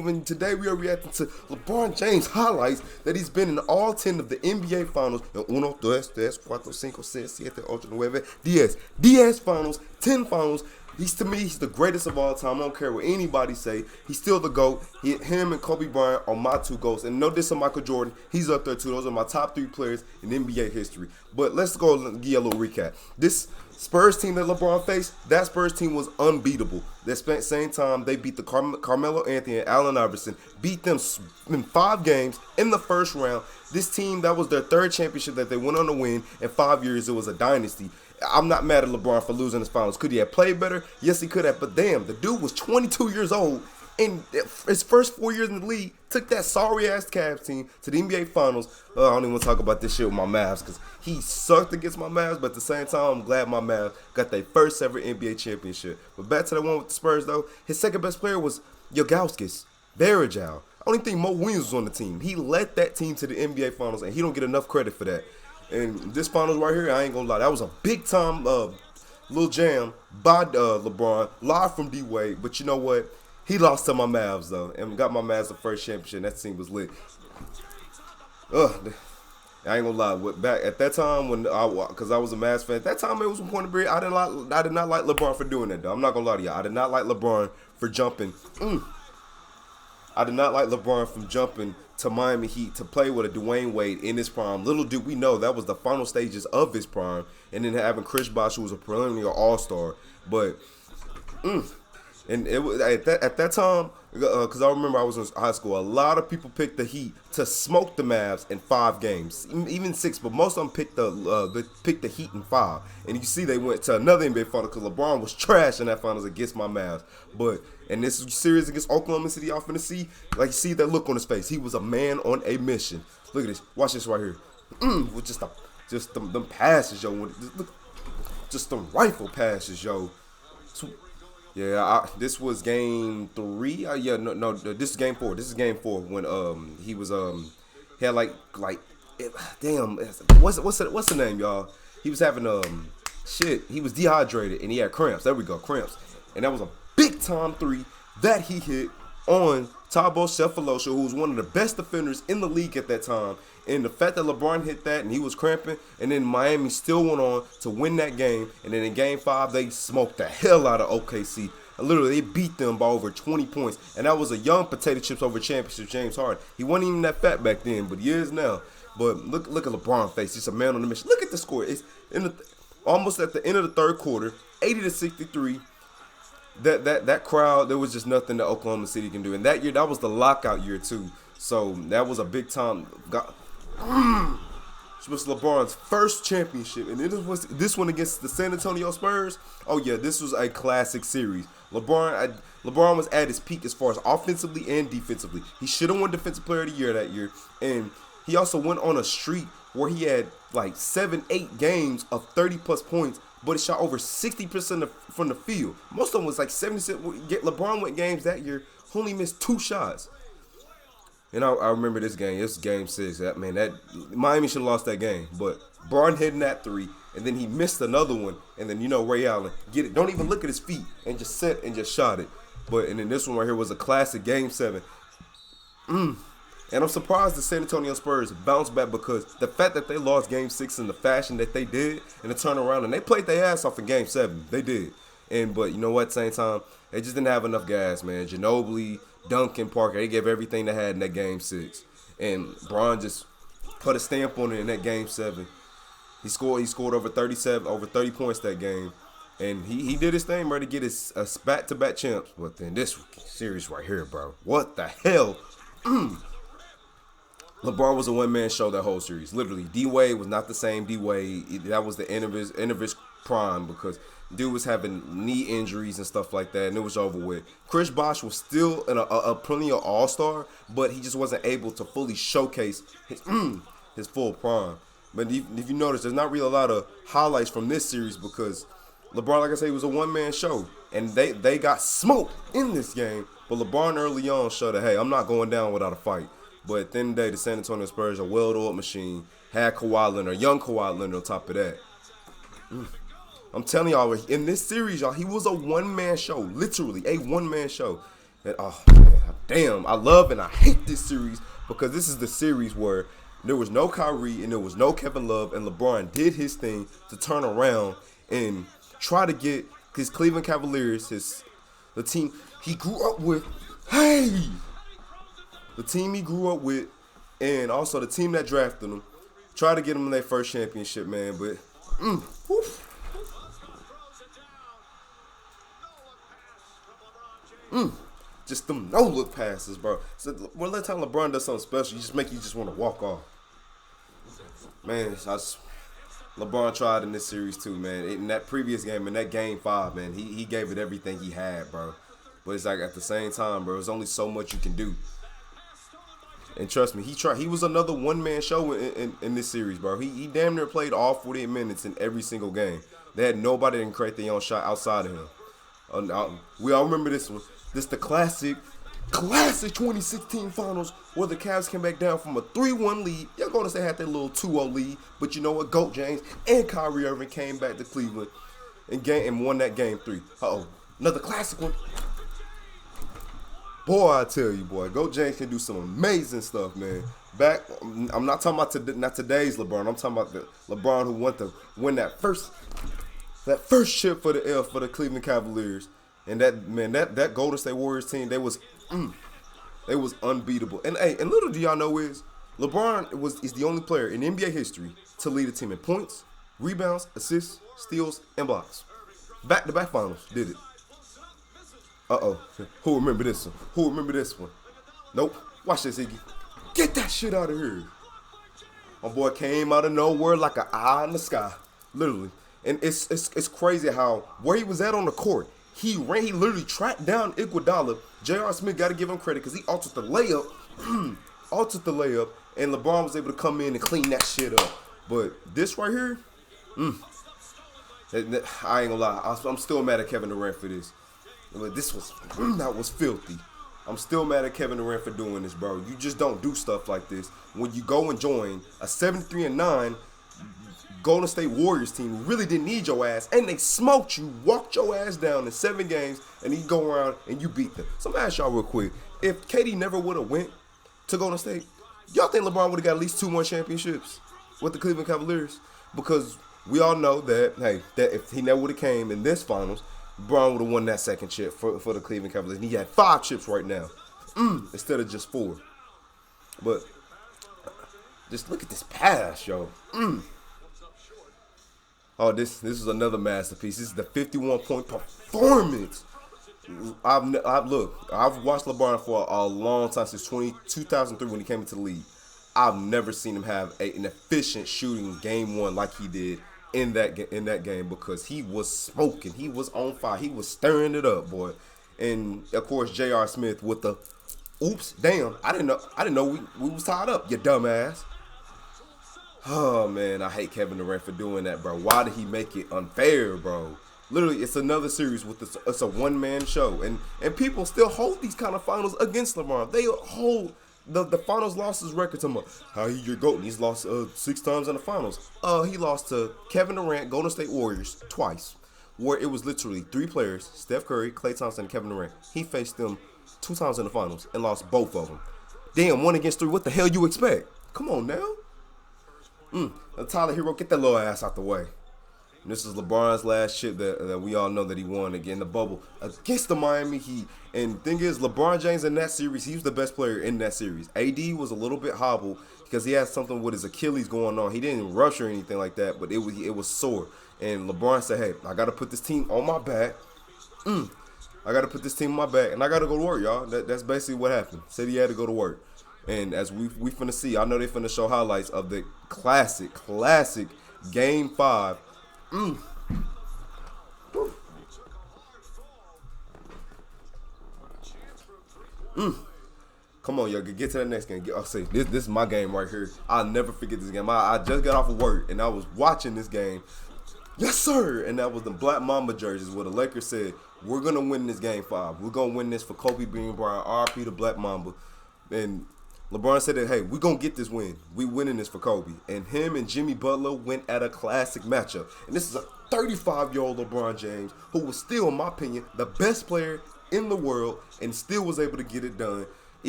And today we are reacting to LeBron James highlights that he's been in all 10 of the NBA Finals. En 1, 2, 3, 4, 5, 6, 7, 8, 9, 10. 10 Finals, 10 Finals. To me, he's the greatest of all time. I don't care what anybody say. He's still the GOAT. Him and Kobe Bryant are my two GOATs. And no diss on Michael Jordan. He's up there too. Those are my top 3 players in NBA history. But let's go and give you a little recap. This Spurs team that LeBron faced, that Spurs team was unbeatable. At the same time, they beat the Carmelo Anthony and Allen Iverson, beat them in 5 games in the first round. This team, that was their 3rd championship that they went on to win. In 5 years, it was a dynasty. I'm not mad at LeBron for losing his finals. Could he have played better? Yes, he could have. But damn, the dude was 22 years old. In his first 4 years in the league, took that sorry-ass Cavs team to the NBA Finals. I don't even want to talk about this shit with my Mavs because he sucked against my Mavs, but at the same time, I'm glad my Mavs got their first ever NBA championship. But back to the one with the Spurs, though, his second best player was Yagauskas, Varejao. I don't even think Mo Williams was on the team. He led that team to the NBA Finals, and he don't get enough credit for that. And this Finals right here, I ain't gonna lie, that was a big-time little jam by LeBron, live from D-Wade, but you know what? He lost to my Mavs, though, and got my Mavs the first championship. That team was lit. I ain't gonna lie. Back at that time, because I was a Mavs fan, at that time it was one point of period. I did not like LeBron for doing that, though. I'm not gonna lie to y'all. I did not like LeBron for jumping. I did not like LeBron from jumping to Miami Heat to play with a Dwayne Wade in his prime. Little did we know that was the final stages of his prime, and then having Chris Bosh, who was a preliminary All-Star, but. And it was at that time, because I remember I was in high school, a lot of people picked the Heat to smoke the Mavs in 5 games, even 6, but most of them picked the Heat in 5. And you see they went to another NBA final because LeBron was trash in that finals against my Mavs. But in this series against Oklahoma City, y'all finna see, like you see that look on his face. He was a man on a mission. Look at this. Watch this right here. With just them passes, yo. Just them rifle passes, yo. Yeah, this was game 3. No, this is game 4. This is game 4 when he was he had damn, what's the name, y'all? He was having he was dehydrated and he had cramps. There we go, cramps. And that was a big time 3 that he hit on Thabo Sefolosha, who was one of the best defenders in the league at that time. And the fact that LeBron hit that and he was cramping, and then Miami still went on to win that game. And then in game 5, they smoked the hell out of OKC. And literally, they beat them by over 20 points. And that was a young potato chips over championship James Harden. He wasn't even that fat back then, but he is now. But look at LeBron's face. He's a man on the mission. Look at the score. It's almost at the end of the 3rd quarter, 80-63. That crowd, there was just nothing that Oklahoma City can do. And that year, that was the lockout year too. So that was a big time. It was LeBron's first championship, and it was this one against the San Antonio Spurs. Oh yeah, this was a classic series. LeBron was at his peak as far as offensively and defensively. He should have won Defensive Player of the Year that year, and he also went on a streak where he had like 7-8 games of 30+ points, but he shot over 60% from the field. Most of them was like 76. LeBron went games that year, only missed 2 shots. And I remember this game. This game 6. That Miami should have lost that game. But Braun hitting that 3, and then he missed another one. And then Ray Allen don't even look at his feet and just set and just shot it. And then this one right here was a classic game 7. And I'm surprised the San Antonio Spurs bounced back because the fact that they lost game 6 in the fashion that they did in the turnaround, and they played their ass off in game 7. They did. But you know what? At the same time, they just didn't have enough gas, man. Ginobili, Duncan, Parker, they gave everything they had in that game 6. And Bron just put a stamp on it in that game 7. He scored over 30 points that game. And he did his thing, bro, to get his back-to-back champs. But then this series right here, bro, what the hell? LeBron was a one-man show that whole series. Literally, D-Wade was not the same D-Wade. That was the end of his prime because dude was having knee injuries and stuff like that, and it was over with. Chris Bosh was still a perennial all-star, but he just wasn't able to fully showcase his full prime. But if you notice, there's not really a lot of highlights from this series because LeBron, like I say, was a one-man show, and they got smoked in this game. But LeBron early on showed that, hey, I'm not going down without a fight. But at the end of the day, the San Antonio Spurs are a well-oiled machine. Had Kawhi Leonard, young Kawhi Leonard on top of that. I'm telling y'all, in this series, y'all, he was a one-man show. Literally, a one-man show. And, damn, I love and I hate this series because this is the series where there was no Kyrie and there was no Kevin Love, and LeBron did his thing to turn around and try to get his Cleveland Cavaliers, the team he grew up with, the team he grew up with, and also the team that drafted him, try to get them their first championship, man. But just them no look passes, bro. So when that time LeBron does something special, you just want to walk off. Man, LeBron tried in this series too, man. In that previous game, in that game 5, man, he gave it everything he had, bro. But it's like at the same time, bro, there's only so much you can do. And trust me, he tried. He was another one-man show in this series, bro. He damn near played all 48 minutes in every single game. They had nobody that can create their own shot outside of him. We all remember this one. This the classic 2016 finals where the Cavs came back down from a 3-1 lead. Y'all going to say had that little 2-0 lead, but you know what? Goat James and Kyrie Irving came back to Cleveland and won that game 3. Another classic one. Boy, I tell you, boy, Goat James can do some amazing stuff, man. I'm not talking about not today's LeBron. I'm talking about the LeBron who went to win that first chip for the Cleveland Cavaliers. And that Golden State Warriors team, they was unbeatable. And hey, and little do y'all know is LeBron is the only player in NBA history to lead a team in points, rebounds, assists, steals, and blocks. Back-to-back finals did it. Who remember this one? Who remember this one? Nope. Watch this, Iggy. Get that shit out of here. My boy came out of nowhere like an eye in the sky, literally. And it's crazy how where he was at on the court. He literally tracked down Iguodala. J.R. Smith got to give him credit because he altered the layup, and LeBron was able to come in and clean that shit up. But this right here, I ain't gonna lie, I'm still mad at Kevin Durant for this. But that was filthy. I'm still mad at Kevin Durant for doing this, bro. You just don't do stuff like this when you go and join a 73-9 Golden State Warriors team who really didn't need your ass, and they smoked you, walked your ass down in 7 games, and you go around and you beat them. So I'm gonna ask y'all real quick: if KD never would have went to Golden State, y'all think LeBron would have got at least 2 more championships with the Cleveland Cavaliers? Because we all know that that if he never would have came in this finals, LeBron would have won that second chip for the Cleveland Cavaliers. And he had 5 chips right now instead of just 4. But just look at this pass, yo. Oh, this is another masterpiece. This is the 51-point performance. I've watched LeBron for a long time, since 2003 when he came into the league. I've never seen him have an efficient shooting game 1 like he did in that game, because he was smoking. He was on fire. He was stirring it up, boy. And of course, J.R. Smith with the oops, damn, I didn't know we was tied up, you dumbass. Oh, man, I hate Kevin Durant for doing that, bro. Why did he make it unfair, bro? Literally, it's another series with this. It's a one-man show. And people still hold these kind of finals against LeBron. They hold the finals losses record to him. How he your GOAT? He's lost 6 times in the finals. He lost to Kevin Durant, Golden State Warriors, twice. Where it was literally 3 players, Steph Curry, Klay Thompson, and Kevin Durant. He faced them 2 times in the finals and lost both of them. Damn, 1 against 3. What the hell you expect? Come on now. Tyler Hero, get that little ass out the way. And this is LeBron's last chip that we all know that he won again, the bubble against the Miami Heat. And thing is, LeBron James in that series, he was the best player in that series. AD was a little bit hobbled because he had something with his Achilles going on. He didn't rupture or anything like that, but it was sore. And LeBron said, hey, I got to put this team on my back. I got to put this team on my back, and I got to go to work, y'all. That's basically what happened. Said he had to go to work. And as we finna see, I know they finna show highlights of the classic Game 5. Come on, yo, get to the next game. I'll say this is my game right here. I'll never forget this game. I just got off of work and I was watching this game. Yes, sir. And that was the Black Mamba jerseys where the Lakers said, we're gonna win this Game 5. We're gonna win this for Kobe Bean Bryant, RP the Black Mamba. And LeBron said that, hey, we're going to get this win. We winning this for Kobe. And him and Jimmy Butler went at a classic matchup. And this is a 35-year-old LeBron James who was still, in my opinion, the best player in the world and still was able to get it done.